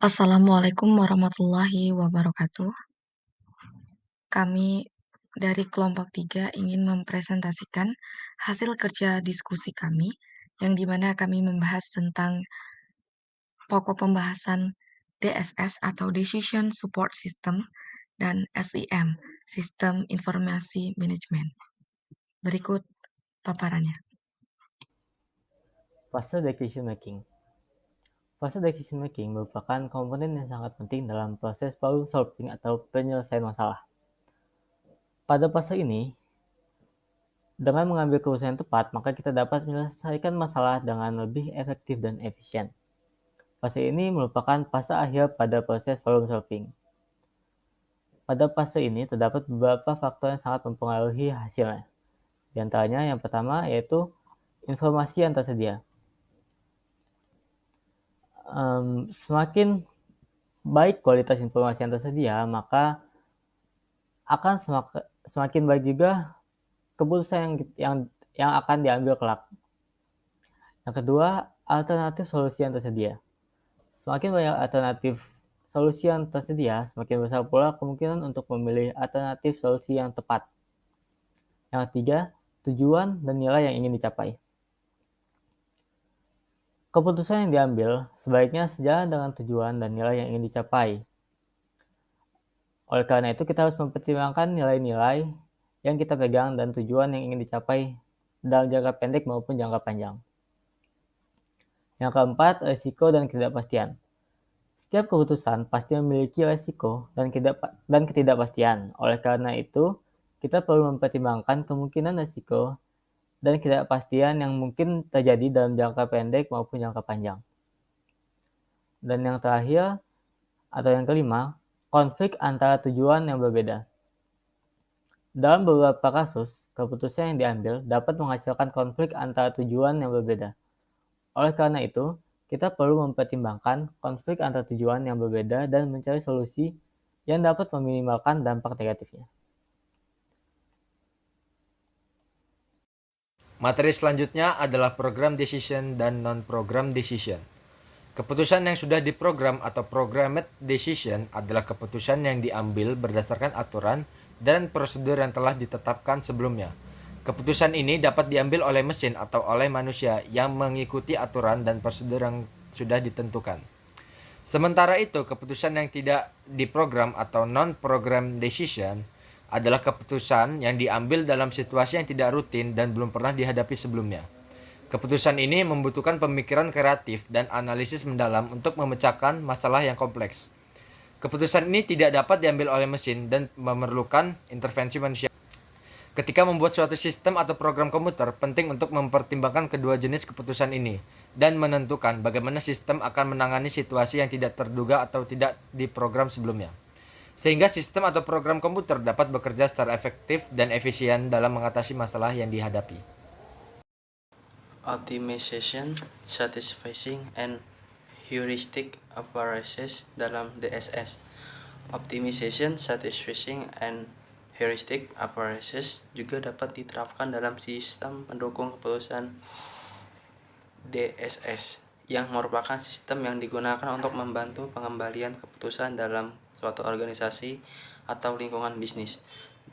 Assalamualaikum warahmatullahi wabarakatuh. Kami dari kelompok 3 ingin mempresentasikan hasil kerja diskusi kami, yang di mana kami membahas tentang pokok pembahasan DSS atau Decision Support System dan SIM, Sistem Informasi Manajemen. Berikut paparannya. Fase decision making. Fase decision making merupakan komponen yang sangat penting dalam proses problem solving atau penyelesaian masalah. Pada fase ini, dengan mengambil keputusan yang tepat, maka kita dapat menyelesaikan masalah dengan lebih efektif dan efisien. Fase ini merupakan fase akhir pada proses problem solving. Pada fase ini terdapat beberapa faktor yang sangat mempengaruhi hasilnya. Di antaranya yang pertama yaitu informasi yang tersedia. Semakin baik kualitas informasi yang tersedia, maka akan semakin baik juga keputusan yang akan diambil kelak. Yang kedua, alternatif solusi yang tersedia. Semakin banyak alternatif solusi yang tersedia, semakin besar pula kemungkinan untuk memilih alternatif solusi yang tepat. Yang ketiga, tujuan dan nilai yang ingin dicapai. Keputusan yang diambil sebaiknya sejalan dengan tujuan dan nilai yang ingin dicapai. Oleh karena itu, kita harus mempertimbangkan nilai-nilai yang kita pegang dan tujuan yang ingin dicapai dalam jangka pendek maupun jangka panjang. Yang keempat, risiko dan ketidakpastian. Setiap keputusan pasti memiliki risiko dan ketidakpastian. Oleh karena itu, kita perlu mempertimbangkan kemungkinan risiko dan ketidakpastian yang mungkin terjadi dalam jangka pendek maupun jangka panjang. Dan yang terakhir, atau yang kelima, konflik antara tujuan yang berbeda. Dalam beberapa kasus, keputusan yang diambil dapat menghasilkan konflik antara tujuan yang berbeda. Oleh karena itu, kita perlu mempertimbangkan konflik antara tujuan yang berbeda dan mencari solusi yang dapat meminimalkan dampak negatifnya. Materi selanjutnya adalah program decision dan non-program decision. Keputusan yang sudah diprogram atau programmed decision adalah keputusan yang diambil berdasarkan aturan dan prosedur yang telah ditetapkan sebelumnya. Keputusan ini dapat diambil oleh mesin atau oleh manusia yang mengikuti aturan dan prosedur yang sudah ditentukan. Sementara itu, keputusan yang tidak diprogram atau non-program decision adalah keputusan yang diambil dalam situasi yang tidak rutin dan belum pernah dihadapi sebelumnya. Keputusan ini membutuhkan pemikiran kreatif dan analisis mendalam untuk memecahkan masalah yang kompleks. Keputusan ini tidak dapat diambil oleh mesin dan memerlukan intervensi manusia. Ketika membuat suatu sistem atau program komputer, penting untuk mempertimbangkan kedua jenis keputusan ini dan menentukan bagaimana sistem akan menangani situasi yang tidak terduga atau tidak diprogram sebelumnya. Sehingga sistem atau program komputer dapat bekerja secara efektif dan efisien dalam mengatasi masalah yang dihadapi. Optimization, satisficing, and heuristic approaches dalam DSS. Optimization, satisficing, and heuristic approaches juga dapat diterapkan dalam sistem pendukung keputusan DSS, yang merupakan sistem yang digunakan untuk membantu pengembalian keputusan dalam suatu organisasi atau lingkungan bisnis.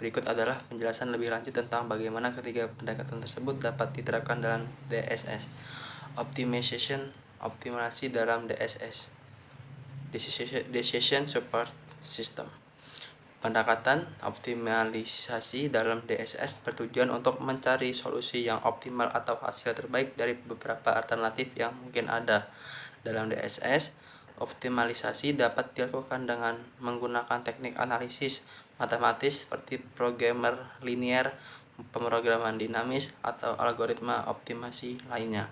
Berikut adalah penjelasan lebih lanjut tentang bagaimana ketiga pendekatan tersebut dapat diterapkan dalam DSS. Optimization, optimasi dalam DSS. Decision Support System. Pendekatan optimalisasi dalam DSS bertujuan untuk mencari solusi yang optimal atau hasil terbaik dari beberapa alternatif yang mungkin ada. Dalam DSS, optimalisasi dapat dilakukan dengan menggunakan teknik analisis matematis seperti programmer linear, pemrograman dinamis, atau algoritma optimasi lainnya.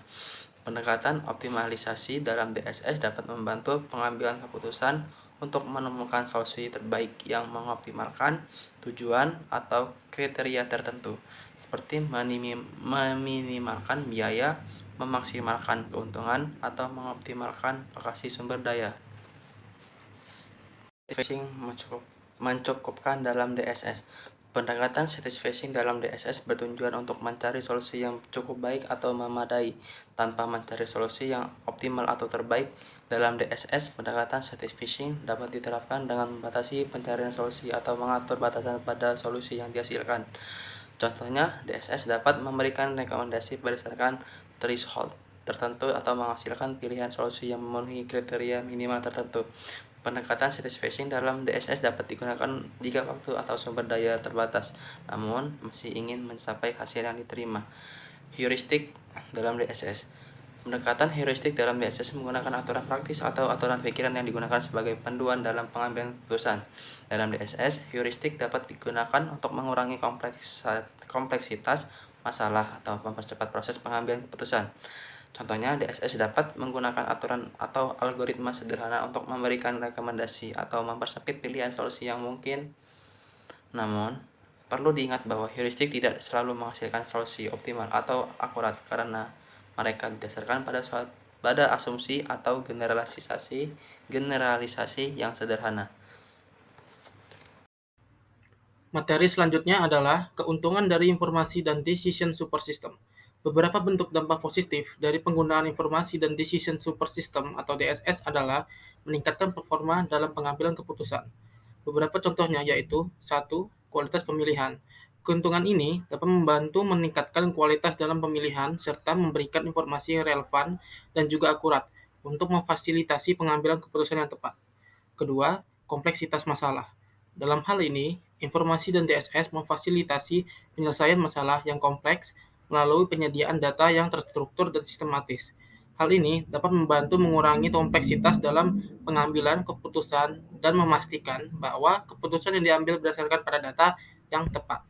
Pendekatan optimalisasi dalam DSS dapat membantu pengambilan keputusan untuk menemukan solusi terbaik yang mengoptimalkan tujuan atau kriteria tertentu, seperti meminimalkan biaya, memaksimalkan keuntungan, atau mengoptimalkan lokasi sumber daya. Fishing mencukupkan dalam DSS. Pendekatan satisfying dalam DSS bertujuan untuk mencari solusi yang cukup baik atau memadai, tanpa mencari solusi yang optimal atau terbaik. Dalam DSS, pendekatan satisfying dapat diterapkan dengan membatasi pencarian solusi atau mengatur batasan pada solusi yang dihasilkan. Contohnya, DSS dapat memberikan rekomendasi berdasarkan threshold tertentu atau menghasilkan pilihan solusi yang memenuhi kriteria minimal tertentu. Pendekatan satisfying dalam DSS dapat digunakan jika waktu atau sumber daya terbatas, namun masih ingin mencapai hasil yang diterima. Heuristik dalam DSS. Pendekatan heuristik dalam DSS menggunakan aturan praktis atau aturan pikiran yang digunakan sebagai panduan dalam pengambilan keputusan. Dalam DSS, heuristik dapat digunakan untuk mengurangi kompleksitas masalah atau mempercepat proses pengambilan keputusan. Contohnya, DSS dapat menggunakan aturan atau algoritma sederhana untuk memberikan rekomendasi atau mempersempit pilihan solusi yang mungkin. Namun, perlu diingat bahwa heuristik tidak selalu menghasilkan solusi optimal atau akurat karena mereka didasarkan pada asumsi atau generalisasi yang sederhana. Materi selanjutnya adalah keuntungan dari informasi dan decision super system. Beberapa bentuk dampak positif dari penggunaan informasi dan decision super system atau DSS adalah meningkatkan performa dalam pengambilan keputusan. Beberapa contohnya yaitu 1. Kualitas pemilihan. Keuntungan ini dapat membantu meningkatkan kualitas dalam pemilihan serta memberikan informasi yang relevan dan juga akurat untuk memfasilitasi pengambilan keputusan yang tepat. Kedua, kompleksitas masalah. Dalam hal ini, informasi dan DSS memfasilitasi penyelesaian masalah yang kompleks melalui penyediaan data yang terstruktur dan sistematis. Hal ini dapat membantu mengurangi kompleksitas dalam pengambilan keputusan dan memastikan bahwa keputusan yang diambil berdasarkan pada data yang tepat.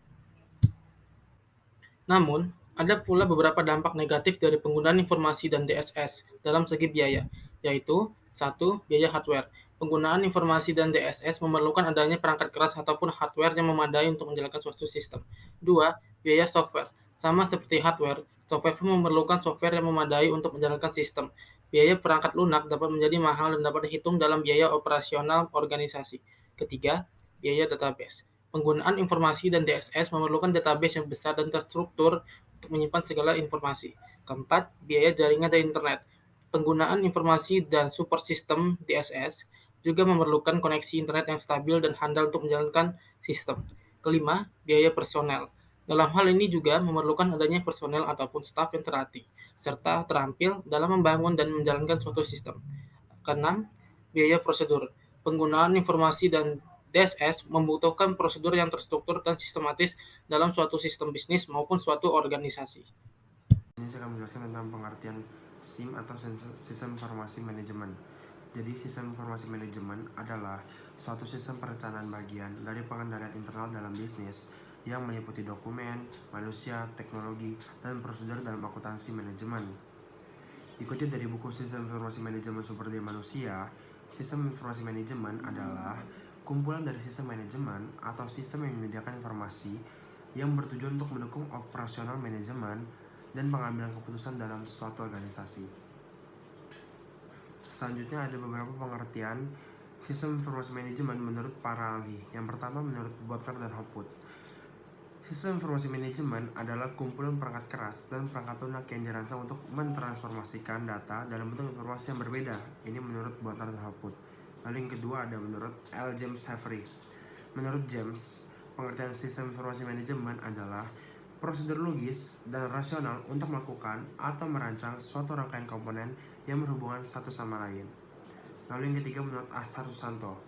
Namun, ada pula beberapa dampak negatif dari penggunaan informasi dan DSS dalam segi biaya, yaitu 1. Biaya hardware. Penggunaan informasi dan DSS memerlukan adanya perangkat keras ataupun hardware yang memadai untuk menjalankan suatu sistem. 2. Biaya software. Sama seperti hardware, software pun memerlukan software yang memadai untuk menjalankan sistem. Biaya perangkat lunak dapat menjadi mahal dan dapat dihitung dalam biaya operasional organisasi. Ketiga, biaya database. Penggunaan informasi dan DSS memerlukan database yang besar dan terstruktur untuk menyimpan segala informasi. Keempat, biaya jaringan dan internet. Penggunaan informasi dan super sistem DSS juga memerlukan koneksi internet yang stabil dan handal untuk menjalankan sistem. Kelima, biaya personel. Dalam hal ini juga memerlukan adanya personel ataupun staf yang terlatih, serta terampil dalam membangun dan menjalankan suatu sistem. Keenam, biaya prosedur. Penggunaan informasi dan DSS membutuhkan prosedur yang terstruktur dan sistematis dalam suatu sistem bisnis maupun suatu organisasi. Ini saya akan menjelaskan tentang pengertian SIM atau Sistem Informasi Manajemen. Jadi, Sistem Informasi Manajemen adalah suatu sistem perencanaan bagian dari pengendalian internal dalam bisnis yang meliputi dokumen, manusia, teknologi, dan prosedur dalam akuntansi manajemen. Dikutip dari buku Sistem Informasi Manajemen Sumber Daya Manusia, Sistem Informasi Manajemen adalah kumpulan dari sistem manajemen atau sistem yang menyediakan informasi yang bertujuan untuk mendukung operasional manajemen dan pengambilan keputusan dalam suatu organisasi. Selanjutnya ada beberapa pengertian sistem informasi manajemen menurut para ahli. Yang pertama menurut Butler dan Hopwood. Sistem informasi manajemen adalah kumpulan perangkat keras dan perangkat lunak yang dirancang untuk mentransformasikan data dalam bentuk informasi yang berbeda. Ini menurut Butler dan Hopwood. Lalu yang kedua ada menurut L. James Avery. Menurut James, pengertian sistem informasi manajemen adalah prosedur logis dan rasional untuk melakukan atau merancang suatu rangkaian komponen yang berhubungan satu sama lain. Lalu yang ketiga menurut Ashar Susanto.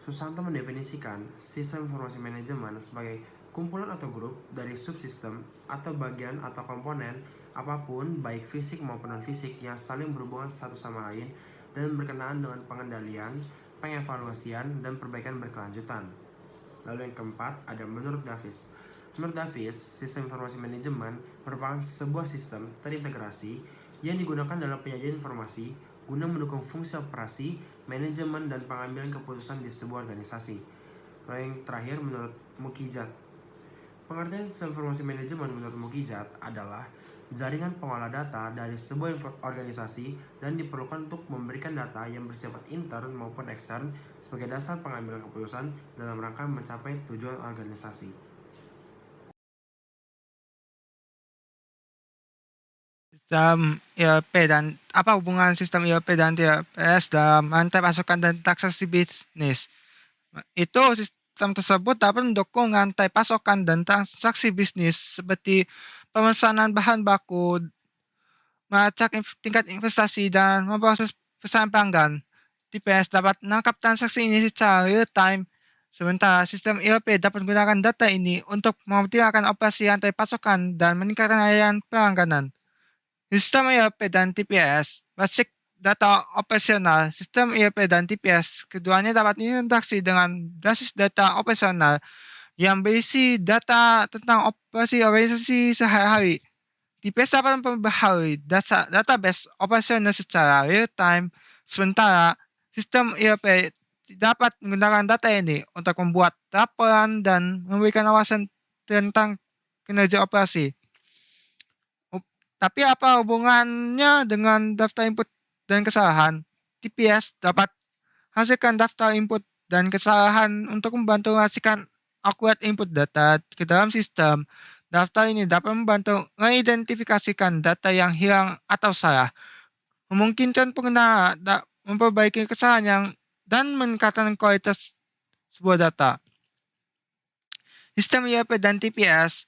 Susanto mendefinisikan sistem informasi manajemen sebagai kumpulan atau grup dari subsistem atau bagian atau komponen apapun baik fisik maupun non-fisik yang saling berhubungan satu sama lain dan berkenaan dengan pengendalian, pengevaluasian, dan perbaikan berkelanjutan. Lalu yang keempat ada menurut Davis. Menurut Davis, sistem informasi manajemen merupakan sebuah sistem terintegrasi yang digunakan dalam penyajian informasi guna mendukung fungsi operasi, manajemen, dan pengambilan keputusan di sebuah organisasi. Lalu yang terakhir menurut Mukijat. Pengertian sistem informasi manajemen menurut Mukijat adalah jaringan pengolah data dari sebuah organisasi dan diperlukan untuk memberikan data yang bersifat intern maupun ekstern sebagai dasar pengambilan keputusan dalam rangka mencapai tujuan organisasi. sistem ERP dan apa hubungan sistem ERP dan TPS dalam rantai pasokan dan transaksi bisnis. Itu sistem tersebut dapat mendukung rantai pasokan dan transaksi bisnis seperti pemesanan bahan baku, melacak tingkat investasi, dan memproses pesan pelanggan. TPS dapat menangkap transaksi ini secara real time, sementara sistem ERP dapat menggunakan data ini untuk mengoptimalkan operasi rantai pasokan dan meningkatkan layanan pelangganan. Sistem ERP dan TPS basic data operasional. Sistem ERP dan TPS keduanya dapat diinteraksi dengan basis data operasional yang berisi data tentang operasi organisasi sehari-hari. TPS dapat memperbaharui database operasional secara real-time, sementara sistem ERP dapat menggunakan data ini untuk membuat laporan dan memberikan wawasan tentang kinerja operasi. Tapi apa hubungannya dengan daftar input dan kesalahan? TPS dapat hasilkan daftar input dan kesalahan untuk membantu menghasilkan akurat input data ke dalam sistem. Daftar ini dapat membantu mengidentifikasikan data yang hilang atau salah, memungkinkan pengguna memperbaiki kesalahan dan meningkatkan kualitas sebuah data. Sistem ERP dan TPS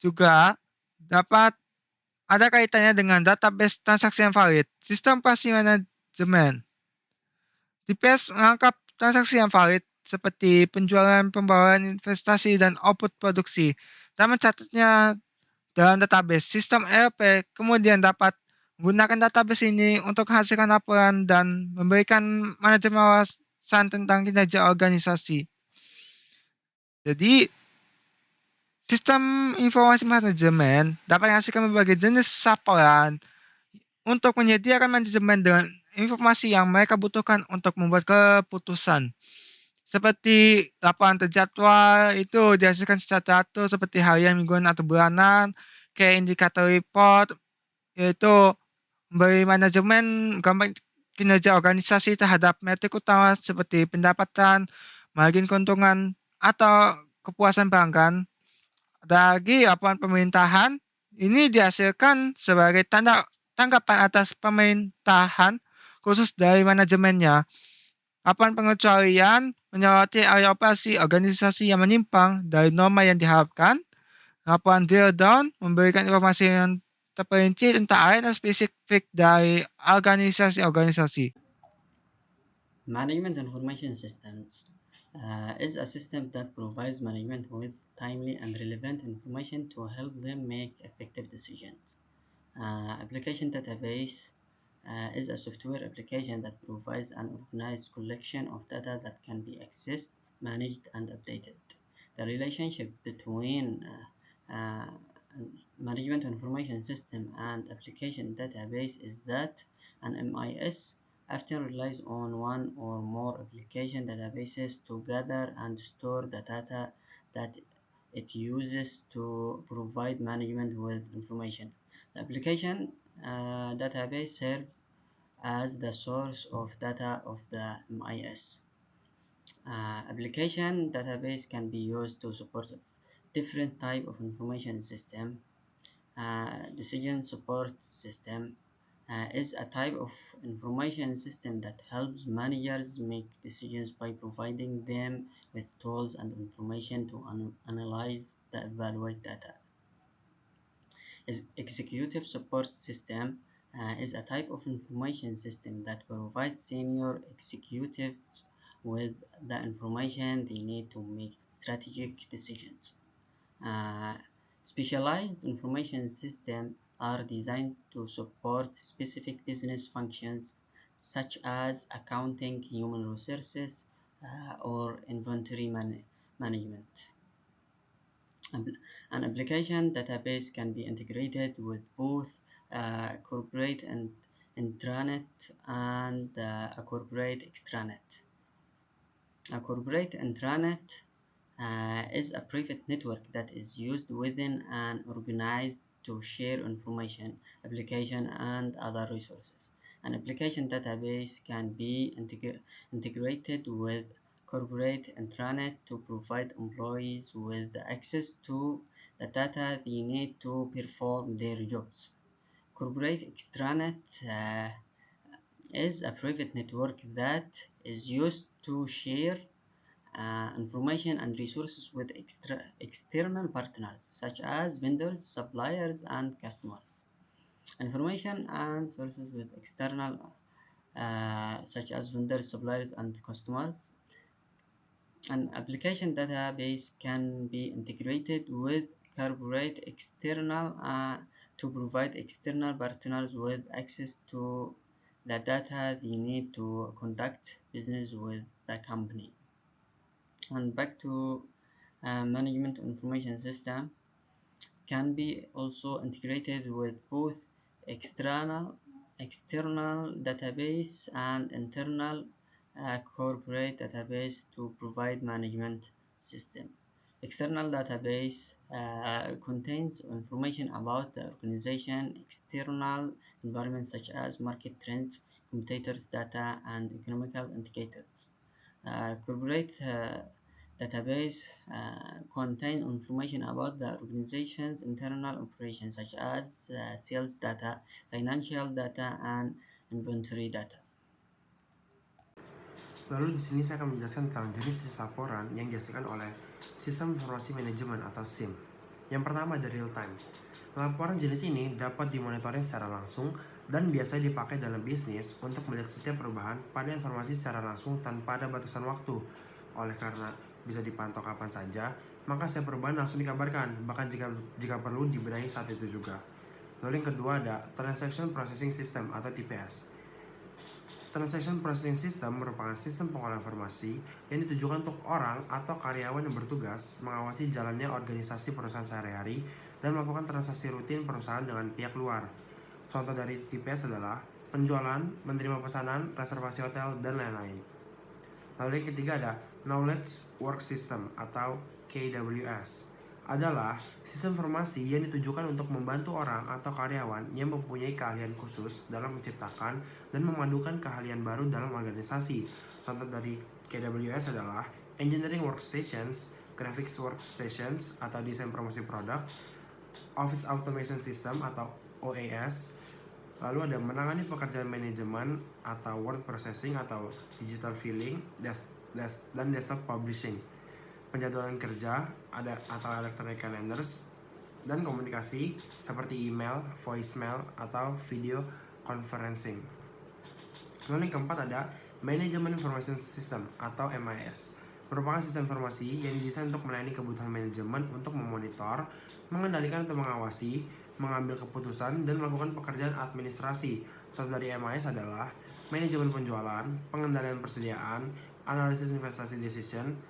juga dapat ada kaitannya dengan database transaksi yang valid. Sistem operasi manajemen. TPS menangkap transaksi yang valid seperti penjualan, pembawaan investasi, dan output produksi dan mencatatnya dalam database. Sistem ERP kemudian dapat menggunakan database ini untuk menghasilkan laporan dan memberikan manajemen wawasan tentang kinerja organisasi. Jadi, sistem informasi manajemen dapat menghasilkan berbagai jenis laporan untuk menyediakan manajemen dengan informasi yang mereka butuhkan untuk membuat keputusan. Seperti laporan terjadwal itu dihasilkan secara teratur seperti harian, mingguan, atau bulanan. Kayak indikator report yaitu memberi manajemen gambar kinerja organisasi terhadap metrik utama seperti pendapatan, margin keuntungan, atau kepuasan pelanggan. Ada lagi laporan pemerintahan. Ini dihasilkan sebagai tanggapan atas pemerintahan khusus dari manajemennya. Laporan pengecualian menyoroti area operasi organisasi yang menyimpang dari norma yang diharapkan. Laporan drill down memberikan informasi yang terperinci tentang area spesifik dari organisasi-organisasi. Management information systems is a system that provides management with timely and relevant information to help them make effective decisions. Application database is a software application that provides an organized collection of data that can be accessed, managed, and updated. The relationship between management information system and application database is that an MIS often relies on one or more application databases to gather and store the data that it uses to provide management with information. The application database serves as the source of data of the MIS. Application database can be used to support different type of information system. Decision support system is a type of information system that helps managers make decisions by providing them with tools and information to analyze the evaluate data. Executive support system is a type of information system that provides senior executives with the information they need to make strategic decisions. Specialized information systems are designed to support specific business functions such as accounting, human resources, or inventory management. An application database can be integrated with both corporate and intranet and a corporate extranet. A corporate intranet is a private network that is used within an organization to share information, application, and other resources. An application database can be integrated with corporate intranet to provide employees with access to the data they need to perform their jobs. corporate extranet is a private network that is used to share information and resources with external partners such as vendors, suppliers, and customers. Information and sources with external such as vendors, suppliers, and customers. An application database can be integrated with corporate external to provide external partners with access to the data they need to conduct business with the company. And back to management information system can be also integrated with both external database and internal corporate database to provide management system. External database contains information about the organization, external environment such as market trends, competitors data, and economical indicators. Corporate database contain information about the organization's internal operations such as sales data, financial data, and inventory data. Lalu di sini saya akan menjelaskan tentang jenis-jenis laporan yang dihasilkan oleh Sistem Informasi Manajemen atau SIM. Yang pertama ada real time. Laporan jenis ini dapat dimonitoring secara langsung dan biasanya dipakai dalam bisnis untuk melihat setiap perubahan pada informasi secara langsung tanpa ada batasan waktu. Oleh karena bisa dipantau kapan saja, maka setiap perubahan langsung dikabarkan, bahkan jika perlu dibenahi saat itu juga. Lalu yang kedua ada Transaction Processing System atau TPS. Transaction Processing System merupakan sistem pengolahan informasi yang ditujukan untuk orang atau karyawan yang bertugas mengawasi jalannya organisasi perusahaan sehari-hari dan melakukan transaksi rutin perusahaan dengan pihak luar. Contoh dari TPS adalah penjualan, menerima pesanan, reservasi hotel, dan lain-lain. Lalu yang ketiga ada Knowledge Work System atau KWS. Adalah sistem informasi yang ditujukan untuk membantu orang atau karyawan yang mempunyai keahlian khusus dalam menciptakan dan memadukan keahlian baru dalam organisasi. Contoh dari KWS adalah Engineering Workstations, Graphics Workstations atau Desain Promosi Produk, Office Automation System atau OAS. Lalu ada menangani pekerjaan manajemen atau word processing atau digital filling dan desktop publishing. Penjadwalan kerja ada atau electronic calendars, dan komunikasi seperti email, voicemail, atau video conferencing. Lalu yang keempat ada Management Information System atau MIS. Merupakan sistem informasi yang didesain untuk melayani kebutuhan manajemen untuk memonitor, mengendalikan atau mengawasi, mengambil keputusan, dan melakukan pekerjaan administrasi. Contoh dari MIS adalah manajemen penjualan, pengendalian persediaan, analisis investasi decision,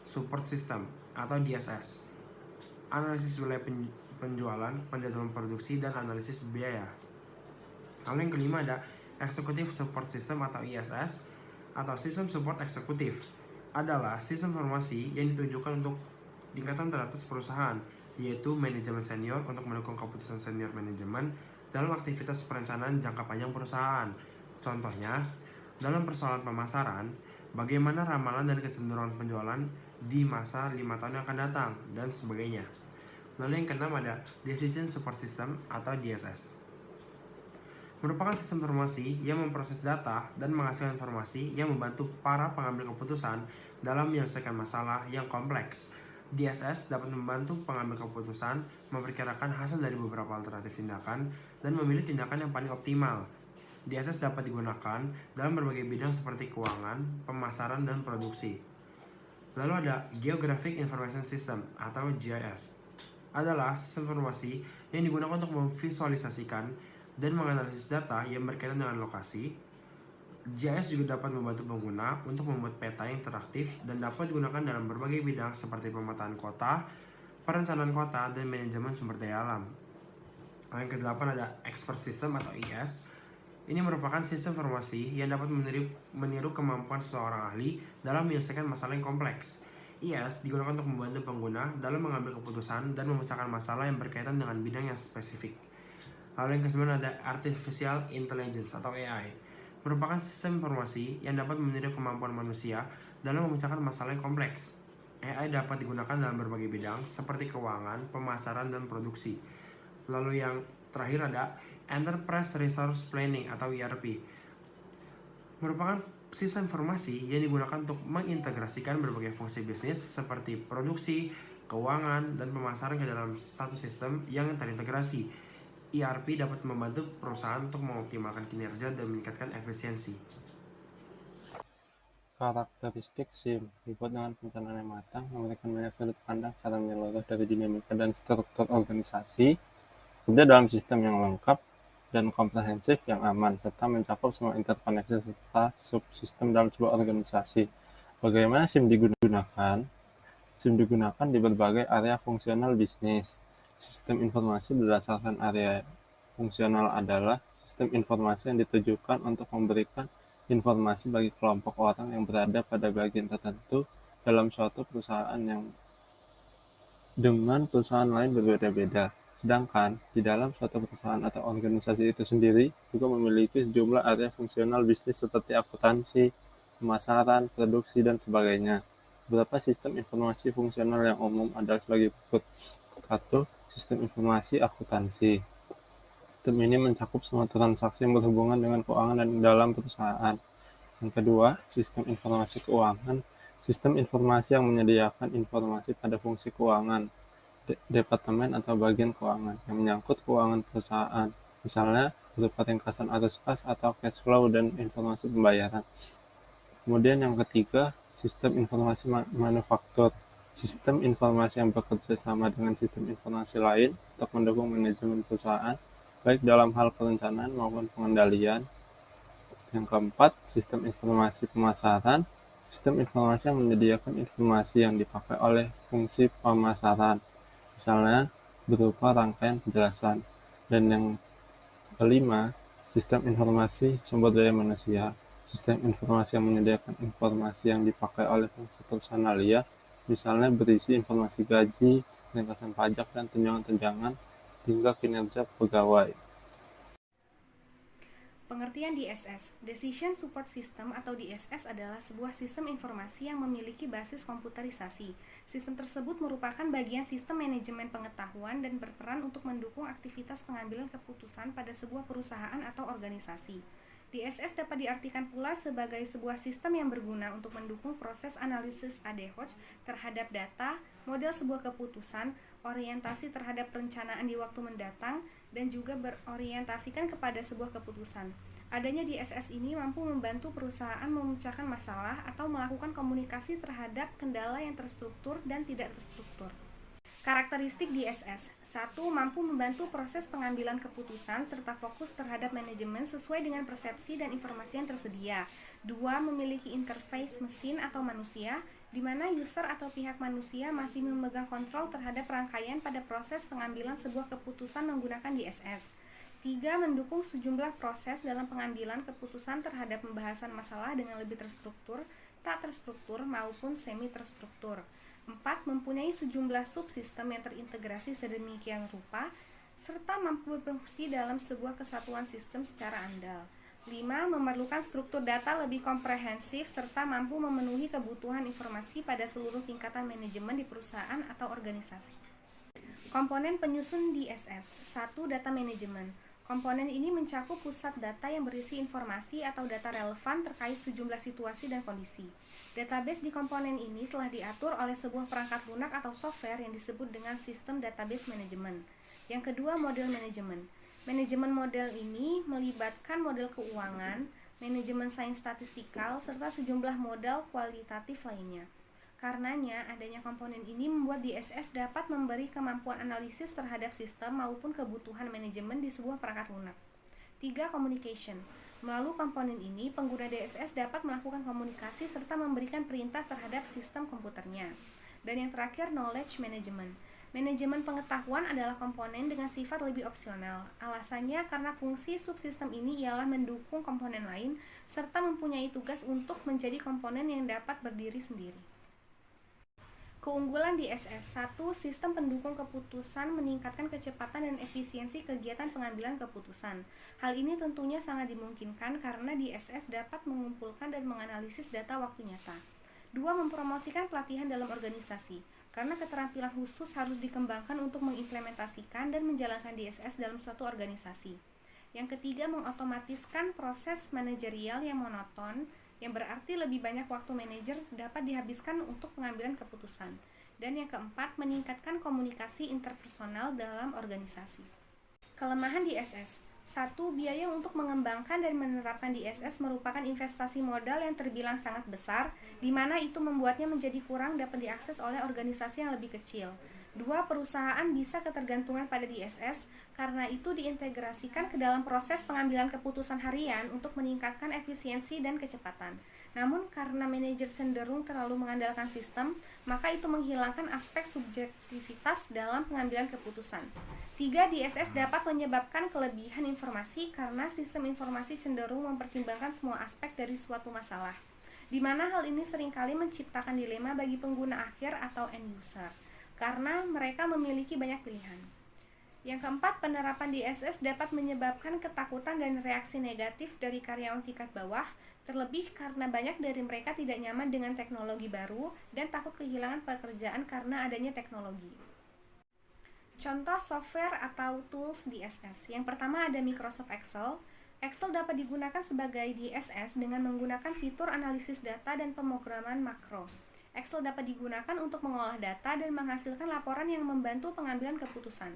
support system atau DSS, analisis wilayah penjualan, penjadwalan produksi, dan analisis biaya. Lalu yang kelima ada Executive Support System atau ISS atau Sistem Support Eksekutif. Adalah sistem informasi yang ditujukan untuk tingkatan teratas perusahaan, yaitu manajemen senior untuk mendukung keputusan senior manajemen dalam aktivitas perencanaan jangka panjang perusahaan. Contohnya, dalam persoalan pemasaran, bagaimana ramalan dan kecenderungan penjualan di masa 5 tahun yang akan datang, dan sebagainya. Lalu yang keenam ada Decision Support System atau DSS. Merupakan sistem informasi yang memproses data dan menghasilkan informasi yang membantu para pengambil keputusan dalam menyelesaikan masalah yang kompleks. DSS dapat membantu pengambil keputusan memperkirakan hasil dari beberapa alternatif tindakan dan memilih tindakan yang paling optimal. DSS dapat digunakan dalam berbagai bidang seperti keuangan, pemasaran, dan produksi. Lalu ada Geographic Information System atau GIS. Adalah sistem informasi yang digunakan untuk memvisualisasikan dan menganalisis data yang berkaitan dengan lokasi. GIS juga dapat membantu pengguna untuk membuat peta yang interaktif dan dapat digunakan dalam berbagai bidang seperti pemetaan kota, perencanaan kota, dan manajemen sumber daya alam. Yang kedelapan ada Expert System atau ES. Ini merupakan sistem informasi yang dapat meniru kemampuan seorang ahli dalam menyelesaikan masalah yang kompleks. IS digunakan untuk membantu pengguna dalam mengambil keputusan dan memecahkan masalah yang berkaitan dengan bidang yang spesifik. Lalu yang ke-9 ada Artificial Intelligence atau AI. Merupakan sistem informasi yang dapat meniru kemampuan manusia dalam memecahkan masalah yang kompleks. AI dapat digunakan dalam berbagai bidang seperti keuangan, pemasaran, dan produksi. Lalu yang terakhir ada Enterprise Resource Planning atau ERP merupakan sistem informasi yang digunakan untuk mengintegrasikan berbagai fungsi bisnis seperti produksi, keuangan, dan pemasaran ke dalam satu sistem yang terintegrasi. ERP dapat membantu perusahaan untuk mengoptimalkan kinerja dan meningkatkan efisiensi. Karakteristik SIM dibuat dengan perencanaan yang matang, memberikan banyak sudut pandang secara menyeluruh dari dinamika dan struktur organisasi, kerja dalam sistem yang lengkap dan komprehensif yang aman, serta mencakup semua interkoneksi serta subsistem dalam sebuah organisasi. Bagaimana SIM digunakan? SIM digunakan di berbagai area fungsional bisnis. Sistem informasi berdasarkan area fungsional adalah sistem informasi yang ditujukan untuk memberikan informasi bagi kelompok orang yang berada pada bagian tertentu dalam suatu perusahaan yang dengan perusahaan lain berbeda-beda. Sedangkan di dalam suatu perusahaan atau organisasi itu sendiri juga memiliki sejumlah area fungsional bisnis seperti akuntansi, pemasaran, produksi, dan sebagainya. Beberapa sistem informasi fungsional yang umum adalah sebagai berikut. 1. Sistem informasi akuntansi. Sistem ini mencakup semua transaksi yang berhubungan dengan keuangan dan dalam perusahaan. Yang kedua, sistem informasi keuangan. Sistem informasi yang menyediakan informasi pada fungsi keuangan, departemen atau bagian keuangan yang menyangkut keuangan perusahaan, misalnya berupa ringkasan arus kas atau cash flow dan informasi pembayaran. Kemudian yang ketiga, sistem informasi manufaktur. Sistem informasi yang bekerja sama dengan sistem informasi lain untuk mendukung manajemen perusahaan, baik dalam hal perencanaan maupun pengendalian. Yang keempat, sistem informasi pemasaran. Sistem informasi yang menyediakan informasi yang dipakai oleh fungsi pemasaran, misalnya berupa rangkaian penjelasan. Dan yang kelima, sistem informasi sumber daya manusia. Sistem informasi yang menyediakan informasi yang dipakai oleh fungsi personalia, misalnya berisi informasi gaji, ringkasan pajak, dan tunjangan-tunjangan hingga kinerja pegawai. Pengertian DSS, Decision Support System atau DSS adalah sebuah sistem informasi yang memiliki basis komputerisasi. Sistem tersebut merupakan bagian sistem manajemen pengetahuan dan berperan untuk mendukung aktivitas pengambilan keputusan pada sebuah perusahaan atau organisasi. DSS dapat diartikan pula sebagai sebuah sistem yang berguna untuk mendukung proses analisis ad hoc terhadap data, model sebuah keputusan, orientasi terhadap perencanaan di waktu mendatang, dan juga berorientasikan kepada sebuah keputusan. Adanya DSS ini mampu membantu perusahaan memecahkan masalah atau melakukan komunikasi terhadap kendala yang terstruktur dan tidak terstruktur. Karakteristik DSS. 1. Mampu membantu proses pengambilan keputusan serta fokus terhadap manajemen sesuai dengan persepsi dan informasi yang tersedia. 2. Memiliki interface mesin atau manusia, di mana user atau pihak manusia masih memegang kontrol terhadap rangkaian pada proses pengambilan sebuah keputusan menggunakan DSS. 3. Mendukung sejumlah proses dalam pengambilan keputusan terhadap pembahasan masalah dengan lebih terstruktur, tak terstruktur, maupun semi-terstruktur. 4. Mempunyai sejumlah subsistem yang terintegrasi sedemikian rupa, serta mampu berfungsi dalam sebuah kesatuan sistem secara andal. 5. Memerlukan struktur data lebih komprehensif serta mampu memenuhi kebutuhan informasi pada seluruh tingkatan manajemen di perusahaan atau organisasi. Komponen penyusun DSS. 1. Data manajemen. Komponen ini mencakup pusat data yang berisi informasi atau data relevan terkait sejumlah situasi dan kondisi. Database di komponen ini telah diatur oleh sebuah perangkat lunak atau software yang disebut dengan sistem database manajemen. Yang kedua, model manajemen. Manajemen model ini melibatkan model keuangan, manajemen sains statistikal, serta sejumlah model kualitatif lainnya. Karenanya, adanya komponen ini membuat DSS dapat memberi kemampuan analisis terhadap sistem maupun kebutuhan manajemen di sebuah perangkat lunak. 3. Communication. Melalui komponen ini, pengguna DSS dapat melakukan komunikasi serta memberikan perintah terhadap sistem komputernya. Dan yang terakhir, knowledge management. Manajemen pengetahuan adalah komponen dengan sifat lebih opsional. Alasannya karena fungsi subsistem ini ialah mendukung komponen lain serta mempunyai tugas untuk menjadi komponen yang dapat berdiri sendiri. Keunggulan DSS. 1. Sistem pendukung keputusan meningkatkan kecepatan dan efisiensi kegiatan pengambilan keputusan. Hal ini tentunya sangat dimungkinkan karena DSS dapat mengumpulkan dan menganalisis data waktu nyata. 2. Mempromosikan pelatihan dalam organisasi, karena keterampilan khusus harus dikembangkan untuk mengimplementasikan dan menjalankan DSS dalam suatu organisasi. Yang ketiga, mengotomatiskan proses manajerial yang monoton, yang berarti lebih banyak waktu manajer dapat dihabiskan untuk pengambilan keputusan. Dan yang keempat, meningkatkan komunikasi interpersonal dalam organisasi. Kelemahan DSS. 1. Biaya untuk mengembangkan dan menerapkan DSS merupakan investasi modal yang terbilang sangat besar, di mana itu membuatnya menjadi kurang dapat diakses oleh organisasi yang lebih kecil. 2. Perusahaan bisa ketergantungan pada DSS, karena itu diintegrasikan ke dalam proses pengambilan keputusan harian untuk meningkatkan efisiensi dan kecepatan. Namun karena manajer cenderung terlalu mengandalkan sistem, maka itu menghilangkan aspek subjektivitas dalam pengambilan keputusan. 3. DSS dapat menyebabkan kelebihan informasi karena sistem informasi cenderung mempertimbangkan semua aspek dari suatu masalah, di mana hal ini seringkali menciptakan dilema bagi pengguna akhir atau end user, karena mereka memiliki banyak pilihan. Yang keempat, penerapan DSS dapat menyebabkan ketakutan dan reaksi negatif dari karyawan tingkat bawah, terlebih karena banyak dari mereka tidak nyaman dengan teknologi baru dan takut kehilangan pekerjaan karena adanya teknologi. Contoh software atau tools DSS. Yang pertama ada Microsoft Excel. Excel dapat digunakan sebagai DSS dengan menggunakan fitur analisis data dan pemrograman makro. Excel dapat digunakan untuk mengolah data dan menghasilkan laporan yang membantu pengambilan keputusan.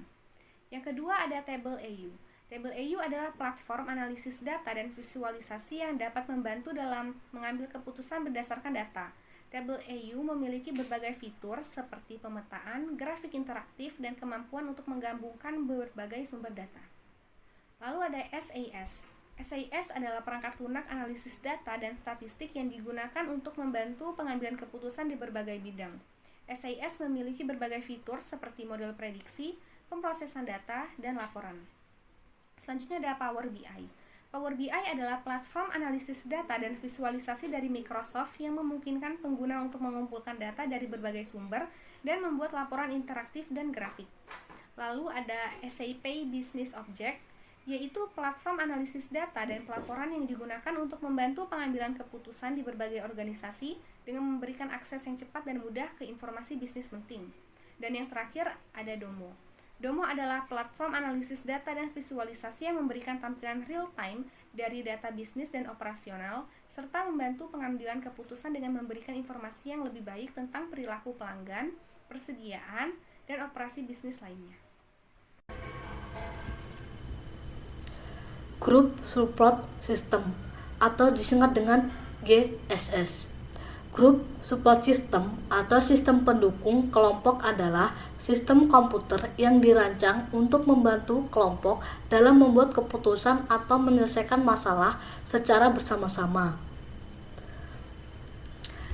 Yang kedua ada Table.au. Table.au adalah platform analisis data dan visualisasi yang dapat membantu dalam mengambil keputusan berdasarkan data. Table.au memiliki berbagai fitur seperti pemetaan, grafik interaktif, dan kemampuan untuk menggabungkan berbagai sumber data. Lalu ada SAS. SAS adalah perangkat lunak analisis data dan statistik yang digunakan untuk membantu pengambilan keputusan di berbagai bidang. SAS memiliki berbagai fitur seperti model prediksi, pemrosesan data, dan laporan. Selanjutnya ada Power BI. Power BI adalah platform analisis data dan visualisasi dari Microsoft yang memungkinkan pengguna untuk mengumpulkan data dari berbagai sumber dan membuat laporan interaktif dan grafik. Lalu ada SAP Business Object, yaitu platform analisis data dan pelaporan yang digunakan untuk membantu pengambilan keputusan di berbagai organisasi dengan memberikan akses yang cepat dan mudah ke informasi bisnis penting. Dan yang terakhir ada Domo. Domo adalah platform analisis data dan visualisasi yang memberikan tampilan real-time dari data bisnis dan operasional, serta membantu pengambilan keputusan dengan memberikan informasi yang lebih baik tentang perilaku pelanggan, persediaan, dan operasi bisnis lainnya. Group Support System atau disingkat dengan GSS. Group Support System atau sistem pendukung kelompok adalah sistem komputer yang dirancang untuk membantu kelompok dalam membuat keputusan atau menyelesaikan masalah secara bersama-sama.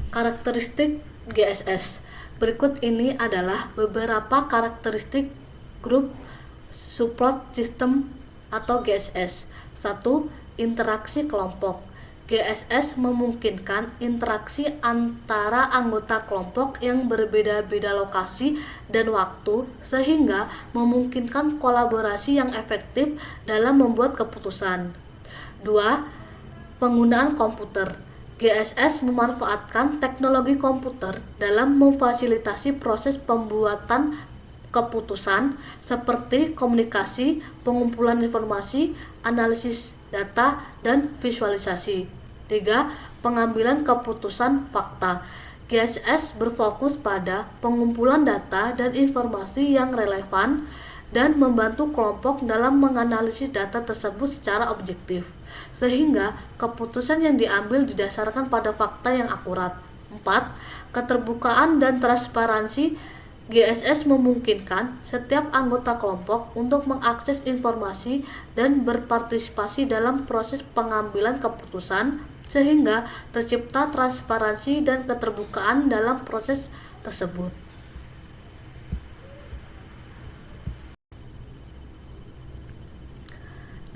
Karakteristik GSS. Berikut ini adalah beberapa karakteristik Group Support System atau GSS. 1. Interaksi kelompok. GSS memungkinkan interaksi antara anggota kelompok yang berbeda-beda lokasi dan waktu sehingga memungkinkan kolaborasi yang efektif dalam membuat keputusan. 2. Penggunaan komputer. GSS memanfaatkan teknologi komputer dalam memfasilitasi proses pembuatan keputusan seperti komunikasi, pengumpulan informasi, analisis data, dan visualisasi. 3. Pengambilan keputusan fakta. GSS berfokus pada pengumpulan data dan informasi yang relevan dan membantu kelompok dalam menganalisis data tersebut secara objektif, sehingga keputusan yang diambil didasarkan pada fakta yang akurat. 4. Keterbukaan dan transparansi. GSS memungkinkan setiap anggota kelompok untuk mengakses informasi dan berpartisipasi dalam proses pengambilan keputusan, sehingga tercipta transparansi dan keterbukaan dalam proses tersebut.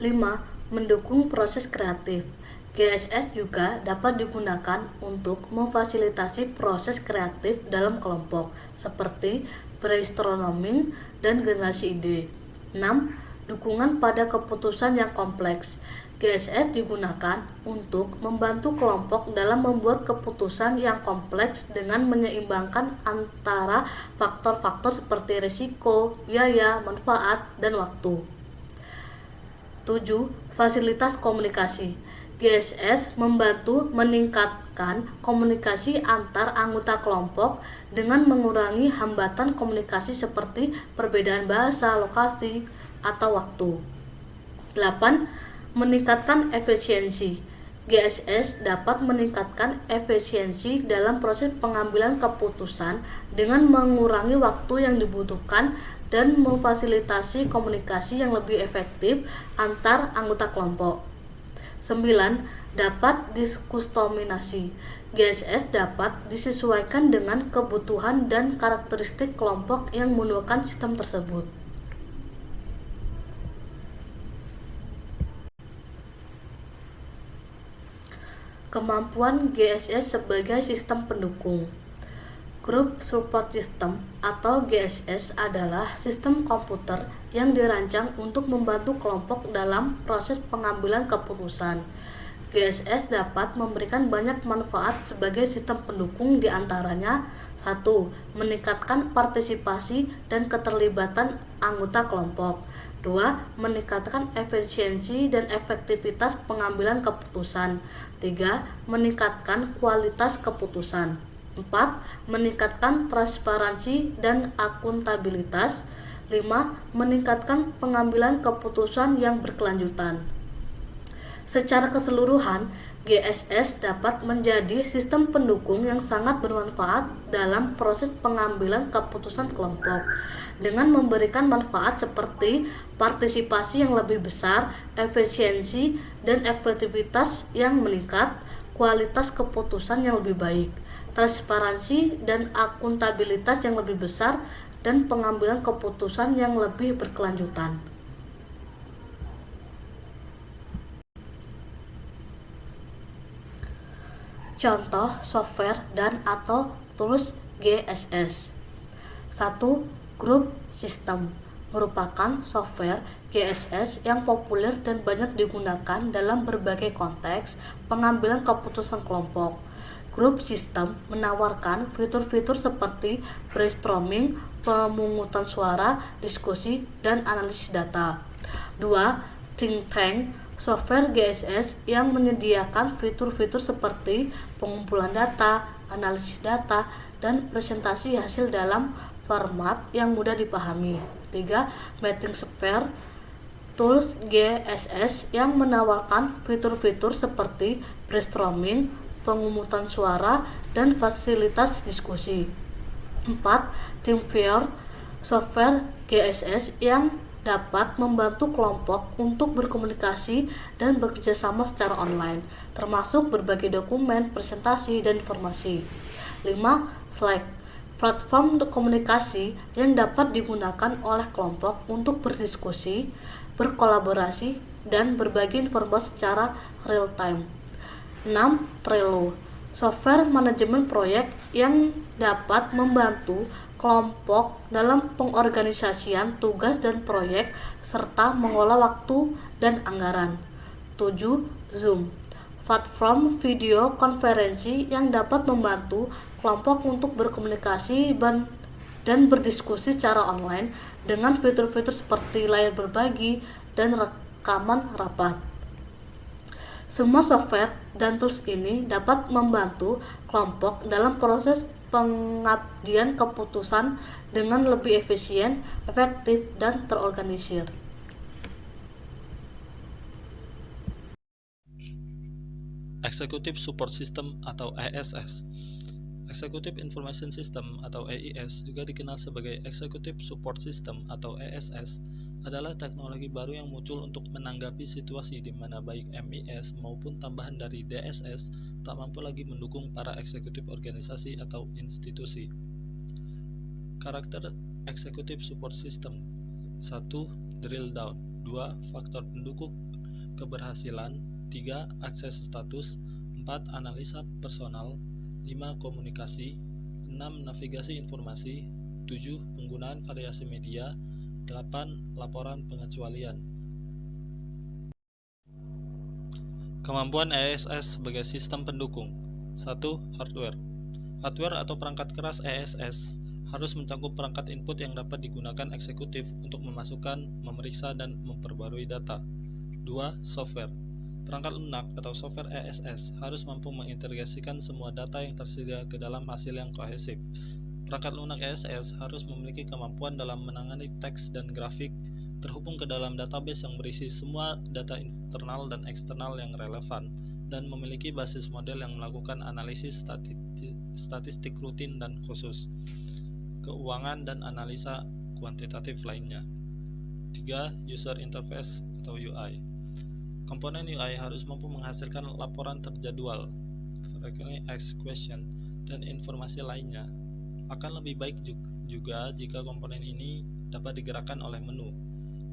5. Mendukung proses kreatif. GSS juga dapat digunakan untuk memfasilitasi proses kreatif dalam kelompok, seperti brainstorming dan generasi ide. 6. Dukungan pada keputusan yang kompleks. GSS digunakan untuk membantu kelompok dalam membuat keputusan yang kompleks dengan menyeimbangkan antara faktor-faktor seperti risiko, biaya, manfaat, dan waktu. 7. Fasilitas komunikasi. GSS membantu meningkatkan komunikasi antar anggota kelompok dengan mengurangi hambatan komunikasi seperti perbedaan bahasa, lokasi, atau waktu. 8. Meningkatkan efisiensi. GSS dapat meningkatkan efisiensi dalam proses pengambilan keputusan dengan mengurangi waktu yang dibutuhkan dan memfasilitasi komunikasi yang lebih efektif antar anggota kelompok. 9. Dapat diskustominasi. GSS dapat disesuaikan dengan kebutuhan dan karakteristik kelompok yang menggunakan sistem tersebut. Kemampuan GSS sebagai sistem pendukung. Group Support System atau GSS adalah sistem komputer yang dirancang untuk membantu kelompok dalam proses pengambilan keputusan. GSS dapat memberikan banyak manfaat sebagai sistem pendukung, di antaranya 1. Meningkatkan partisipasi dan keterlibatan anggota kelompok. 2. Meningkatkan efisiensi dan efektivitas pengambilan keputusan. 3. Meningkatkan kualitas keputusan. 4. Meningkatkan transparansi dan akuntabilitas. 5. Meningkatkan pengambilan keputusan yang berkelanjutan. Secara keseluruhan, GSS dapat menjadi sistem pendukung yang sangat bermanfaat dalam proses pengambilan keputusan kelompok, dengan memberikan manfaat seperti partisipasi yang lebih besar, efisiensi dan efektivitas yang meningkat, kualitas keputusan yang lebih baik, transparansi dan akuntabilitas yang lebih besar, dan pengambilan keputusan yang lebih berkelanjutan. Contoh software dan atau tools GSS. 1. Group System merupakan software GSS yang populer dan banyak digunakan dalam berbagai konteks pengambilan keputusan kelompok. Group System menawarkan fitur-fitur seperti brainstorming, pemungutan suara, diskusi, dan analisis data. 2. Think Tank software GSS yang menyediakan fitur-fitur seperti pengumpulan data, analisis data, dan presentasi hasil dalam format yang mudah dipahami. 3. Meeting Sphere tools GSS yang menawarkan fitur-fitur seperti brainstorming, pemungutan suara, dan fasilitas diskusi. 4. TeamViewer software GSS yang dapat membantu kelompok untuk berkomunikasi dan bekerjasama secara online, termasuk berbagi dokumen, presentasi, dan informasi. 5. Slack platform komunikasi yang dapat digunakan oleh kelompok untuk berdiskusi, berkolaborasi, dan berbagi informasi secara real time. 6. Trello software manajemen proyek yang dapat membantu kelompok dalam pengorganisasian tugas dan proyek serta mengelola waktu dan anggaran. 7. Zoom platform video konferensi yang dapat membantu kelompok untuk berkomunikasi dan berdiskusi secara online dengan fitur-fitur seperti layar berbagi dan rekaman rapat. Semua software dan tools ini dapat membantu kelompok dalam proses pengambilan keputusan dengan lebih efisien, efektif, dan terorganisir. Executive Support System atau ESS. Executive Information System atau EIS, juga dikenal sebagai Executive Support System atau ESS, adalah teknologi baru yang muncul untuk menanggapi situasi di mana baik MIS maupun tambahan dari DSS tak mampu lagi mendukung para eksekutif organisasi atau institusi. Karakter Executive Support System: 1. Drill down. 2. Faktor pendukung keberhasilan. 3. Akses status. 4. Analisa personal. 5. Komunikasi. 6. Navigasi informasi. 7. Penggunaan variasi media. 8. Laporan pengecualian. Kemampuan ESS sebagai sistem pendukung. 1. Hardware. Hardware atau perangkat keras ESS harus mencakup perangkat input yang dapat digunakan eksekutif untuk memasukkan, memeriksa, dan memperbarui data. 2. Software. Perangkat lunak atau software ESS harus mampu mengintegrasikan semua data yang tersedia ke dalam hasil yang kohesif. Perangkat lunak ESS harus memiliki kemampuan dalam menangani teks dan grafik, terhubung ke dalam database yang berisi semua data internal dan eksternal yang relevan, dan memiliki basis model yang melakukan analisis statistik rutin dan khusus, keuangan, dan analisa kuantitatif lainnya. 3. User Interface atau UI. Komponen UI harus mampu menghasilkan laporan terjadwal, frequently asked question, dan informasi lainnya. Akan lebih baik juga jika komponen ini dapat digerakkan oleh menu,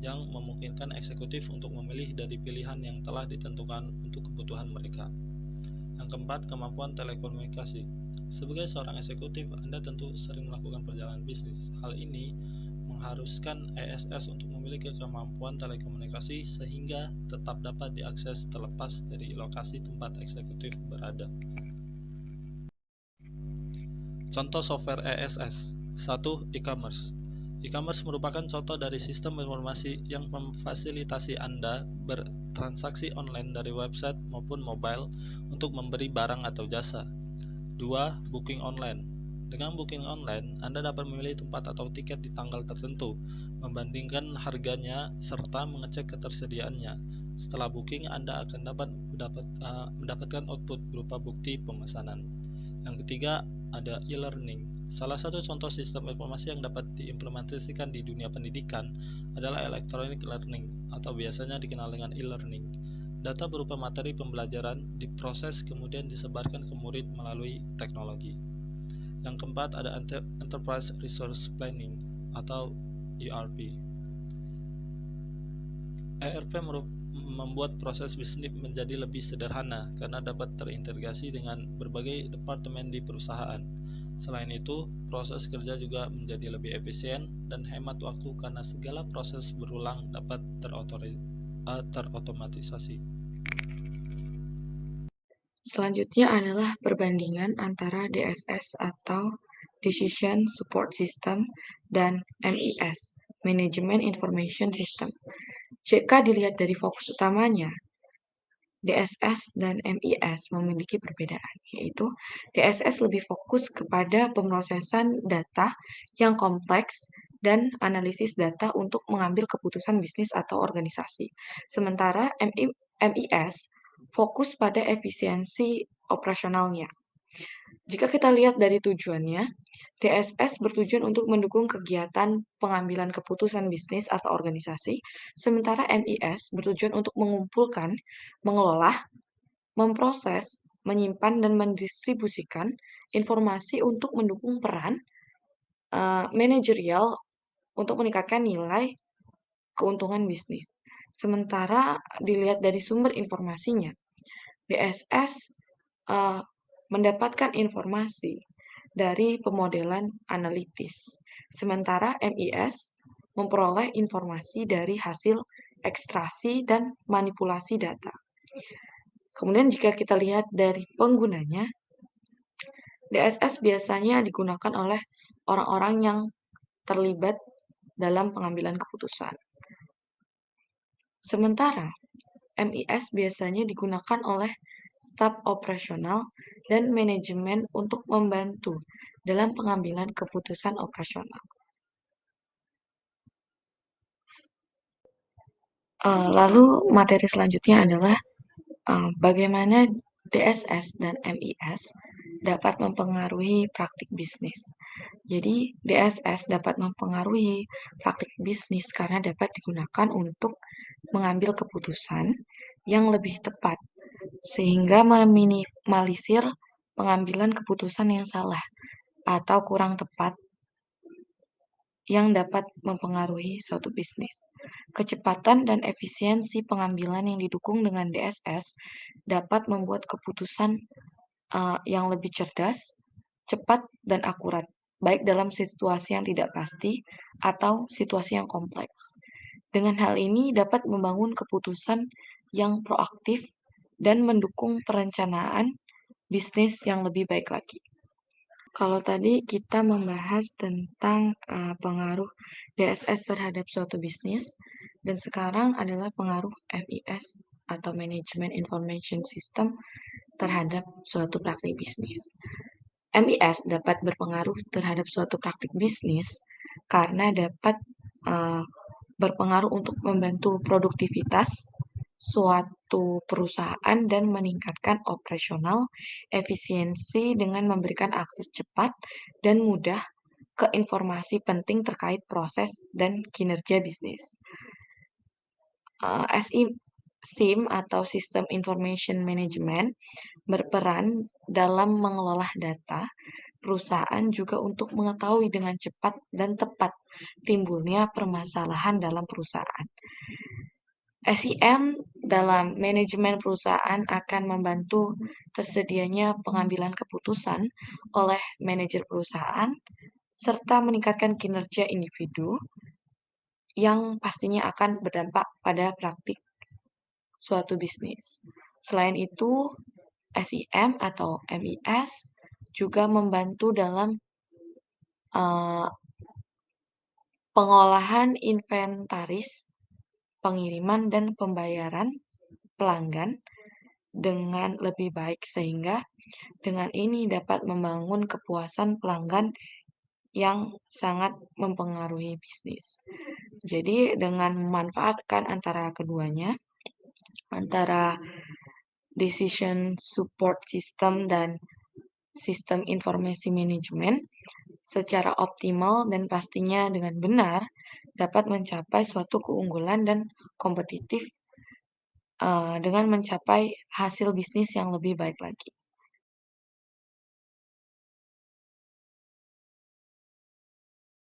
yang memungkinkan eksekutif untuk memilih dari pilihan yang telah ditentukan untuk kebutuhan mereka. Yang keempat, kemampuan telekomunikasi. Sebagai seorang eksekutif, Anda tentu sering melakukan perjalanan bisnis. Hal ini mengharuskan ESS untuk memiliki kemampuan telekomunikasi sehingga tetap dapat diakses terlepas dari lokasi tempat eksekutif berada. Contoh software ESS. 1. E-commerce. E-commerce merupakan contoh dari sistem informasi yang memfasilitasi Anda bertransaksi online dari website maupun mobile untuk memberi barang atau jasa. 2. Booking online. Dengan booking online, Anda dapat memilih tempat atau tiket di tanggal tertentu, membandingkan harganya, serta mengecek ketersediaannya. Setelah booking, Anda akan mendapatkan output berupa bukti pemesanan. Yang ketiga, ada e-learning. Salah satu contoh sistem informasi yang dapat diimplementasikan di dunia pendidikan adalah electronic learning, atau biasanya dikenal dengan e-learning. Data berupa materi pembelajaran diproses kemudian disebarkan ke murid melalui teknologi. Yang keempat, ada Enterprise Resource Planning atau ERP. ERP membuat proses bisnis menjadi lebih sederhana karena dapat terintegrasi dengan berbagai departemen di perusahaan. Selain itu, proses kerja juga menjadi lebih efisien dan hemat waktu karena segala proses berulang dapat terotomatisasi. Selanjutnya adalah perbandingan antara DSS atau Decision Support System dan MES, Management Information System. Jika dilihat dari fokus utamanya, DSS dan MES memiliki perbedaan, yaitu DSS lebih fokus kepada pemrosesan data yang kompleks dan analisis data untuk mengambil keputusan bisnis atau organisasi. Sementara MES fokus pada efisiensi operasionalnya. Jika kita lihat dari tujuannya, DSS bertujuan untuk mendukung kegiatan pengambilan keputusan bisnis atau organisasi, sementara MES bertujuan untuk mengumpulkan, mengelola, memproses, menyimpan, dan mendistribusikan informasi untuk mendukung peran manajerial untuk meningkatkan nilai keuntungan bisnis. Sementara dilihat dari sumber informasinya, DSS mendapatkan informasi dari pemodelan analitis, sementara MES memperoleh informasi dari hasil ekstraksi dan manipulasi data. Kemudian jika kita lihat dari penggunanya, DSS biasanya digunakan oleh orang-orang yang terlibat dalam pengambilan keputusan. Sementara MES biasanya digunakan oleh staf operasional dan manajemen untuk membantu dalam pengambilan keputusan operasional. Lalu materi selanjutnya adalah bagaimana DSS dan MES dapat mempengaruhi praktik bisnis. Jadi, DSS dapat mempengaruhi praktik bisnis karena dapat digunakan untuk mengambil keputusan yang lebih tepat, sehingga meminimalisir pengambilan keputusan yang salah atau kurang tepat yang dapat mempengaruhi suatu bisnis. Kecepatan dan efisiensi pengambilan yang didukung dengan DSS dapat membuat keputusan yang lebih cerdas, cepat, dan akurat, baik dalam situasi yang tidak pasti atau situasi yang kompleks. Dengan hal ini dapat membangun keputusan yang proaktif dan mendukung perencanaan bisnis yang lebih baik lagi. Kalau tadi kita membahas tentang pengaruh DSS terhadap suatu bisnis, dan sekarang adalah pengaruh MIS atau Management Information System terhadap suatu praktik bisnis. MIS dapat berpengaruh terhadap suatu praktik bisnis karena dapat berpengaruh untuk membantu produktivitas suatu perusahaan dan meningkatkan operasional efisiensi dengan memberikan akses cepat dan mudah ke informasi penting terkait proses dan kinerja bisnis. SIM atau System Information Management berperan dalam mengelola data perusahaan juga untuk mengetahui dengan cepat dan tepat timbulnya permasalahan dalam perusahaan. SIM dalam manajemen perusahaan akan membantu tersedianya pengambilan keputusan oleh manajer perusahaan serta meningkatkan kinerja individu yang pastinya akan berdampak pada praktik suatu bisnis. Selain itu, SIM atau MIS juga membantu dalam pengolahan inventaris, pengiriman, dan pembayaran pelanggan dengan lebih baik sehingga dengan ini dapat membangun kepuasan pelanggan yang sangat mempengaruhi bisnis. Jadi dengan memanfaatkan antara keduanya, antara decision support system dan sistem informasi manajemen secara optimal dan pastinya dengan benar dapat mencapai suatu keunggulan dan kompetitif dengan mencapai hasil bisnis yang lebih baik lagi.